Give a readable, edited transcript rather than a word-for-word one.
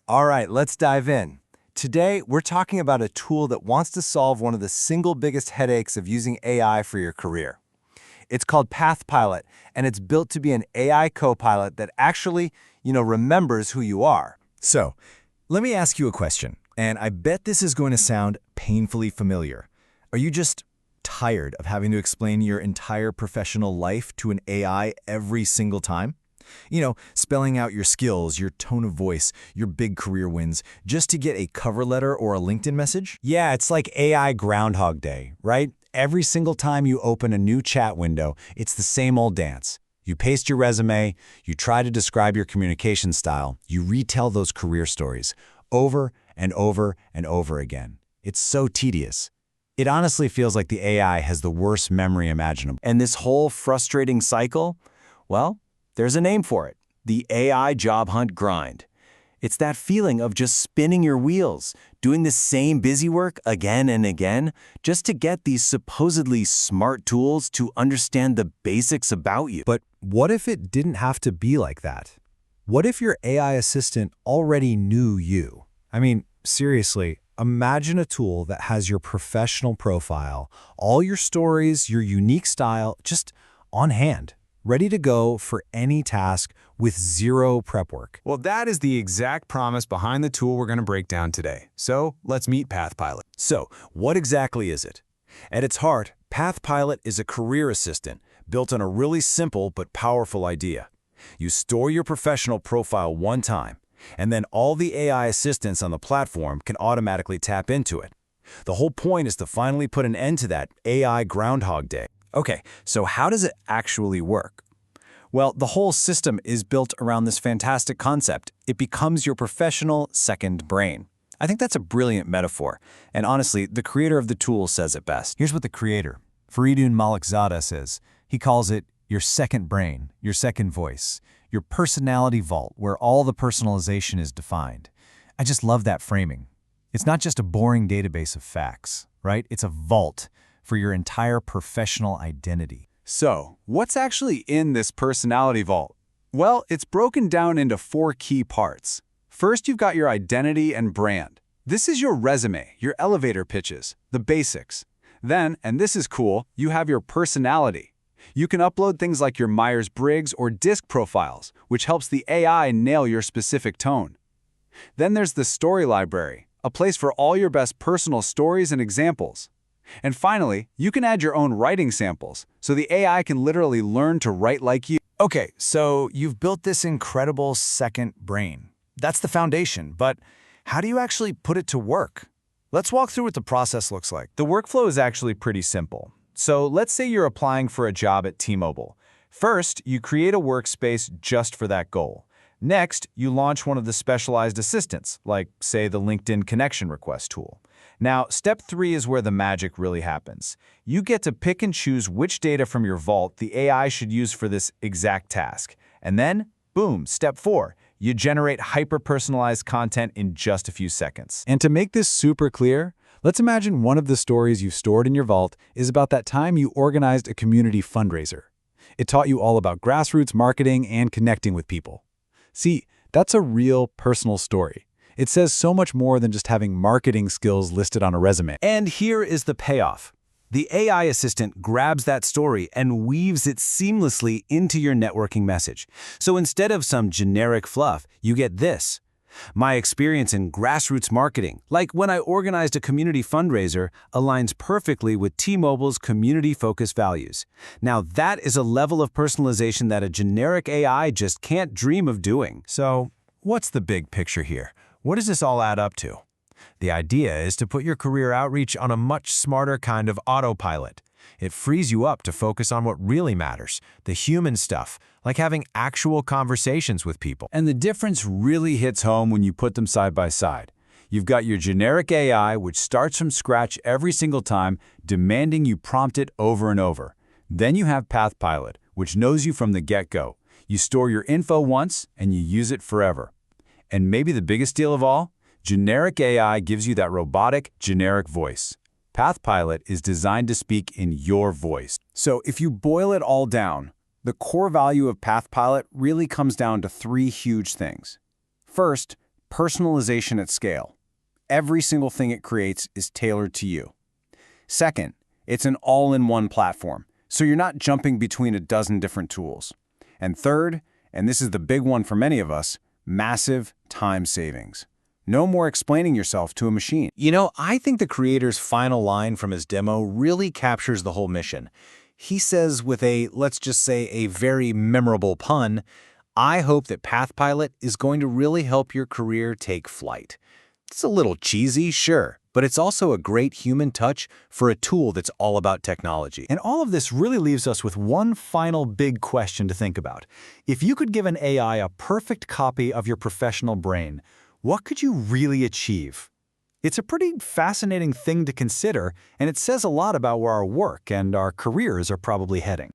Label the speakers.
Speaker 1: All right, let's dive in. Today, we're talking about a tool that wants to solve one of the single biggest headaches of using AI for your career. It's called PathPilot, and it's built to be an AI co-pilot that actually, remembers who you are.
Speaker 2: So, let me ask you a question, and I bet this is going to sound painfully familiar. Are you just tired of having to explain your entire professional life to an AI every single time? Spelling out your skills, your tone of voice, your big career wins, just to get a cover letter or a LinkedIn message?
Speaker 3: Yeah, it's like AI Groundhog Day, right? Every single time you open a new chat window, it's the same old dance. You paste your resume, you try to describe your communication style, you retell those career stories over and over and over again. It's so tedious. It honestly feels like the AI has the worst memory imaginable. And this whole frustrating cycle, well, there's a name for it, the AI job hunt grind. It's that feeling of just spinning your wheels, doing the same busy work again and again, just to get these supposedly smart tools to understand the basics about you.
Speaker 2: But what if it didn't have to be like that? What if your AI assistant already knew you? I mean, seriously, imagine a tool that has your professional profile, all your stories, your unique style, just on hand, ready to go for any task with zero prep work.
Speaker 4: Well, that is the exact promise behind the tool we're going to break down today. So let's meet PathPilot.
Speaker 3: So, what exactly is it? At its heart, PathPilot is a career assistant built on a really simple but powerful idea. You store your professional profile one time, and then all the AI assistants on the platform can automatically tap into it. The whole point is to finally put an end to that AI Groundhog Day. Okay, so how does it actually work? Well, the whole system is built around this fantastic concept. It becomes your professional second brain. I think that's a brilliant metaphor, and honestly, the creator of the tool says it best.
Speaker 2: Here's what the creator, Faridun Malikzada, says. He calls it your second brain, your second voice, your personality vault where all the personalization is defined. I just love that framing. It's not just a boring database of facts, right? It's a vault for your entire professional identity.
Speaker 4: So, what's actually in this personality vault? Well, it's broken down into 4 key parts. First, you've got your identity and brand. This is your resume, your elevator pitches, the basics. Then, and this is cool, you have your personality. You can upload things like your Myers-Briggs or DISC profiles, which helps the AI nail your specific tone. Then there's the story library, a place for all your best personal stories and examples. And finally, you can add your own writing samples, so the AI can literally learn to write like you.
Speaker 2: Okay, so you've built this incredible second brain. That's the foundation, but how do you actually put it to work? Let's walk through what the process looks like.
Speaker 3: The workflow is actually pretty simple. So let's say you're applying for a job at T-Mobile. First, you create a workspace just for that goal. Next, you launch one of the specialized assistants, like, say, the LinkedIn Connection Request tool. Now, step 3 is where the magic really happens. You get to pick and choose which data from your vault the AI should use for this exact task. And then, boom, step 4. You generate hyper-personalized content in just a few seconds.
Speaker 4: And to make this super clear, let's imagine one of the stories you've stored in your vault is about that time you organized a community fundraiser. It taught you all about grassroots marketing and connecting with people. See, that's a real personal story. It says so much more than just having marketing skills listed on a resume.
Speaker 3: And here is the payoff. The AI assistant grabs that story and weaves it seamlessly into your networking message. So instead of some generic fluff, you get this. My experience in grassroots marketing, like when I organized a community fundraiser, aligns perfectly with T-Mobile's community-focused values. Now that is a level of personalization that a generic AI just can't dream of doing.
Speaker 2: So, what's the big picture here? What does this all add up to? The idea is to put your career outreach on a much smarter kind of autopilot. It frees you up to focus on what really matters, the human stuff, like having actual conversations with people.
Speaker 4: And the difference really hits home when you put them side by side. You've got your generic AI, which starts from scratch every single time, demanding you prompt it over and over. Then you have PathPilot, which knows you from the get-go. You store your info once, and you use it forever. And maybe the biggest deal of all? Generic AI gives you that robotic, generic voice. PathPilot is designed to speak in your voice. So if you boil it all down, the core value of PathPilot really comes down to 3 huge things. First, personalization at scale. Every single thing it creates is tailored to you. Second, it's an all-in-one platform, so you're not jumping between a dozen different tools. And third, and this is the big one for many of us, massive time savings. No more explaining yourself to a machine.
Speaker 3: You know, I think the creator's final line from his demo really captures the whole mission. He says with a, let's just say, a very memorable pun, "I hope that PathPilot is going to really help your career take flight." It's a little cheesy, sure, but it's also a great human touch for a tool that's all about technology.
Speaker 2: And all of this really leaves us with one final big question to think about. If you could give an AI a perfect copy of your professional brain, what could you really achieve? It's a pretty fascinating thing to consider, and it says a lot about where our work and our careers are probably heading.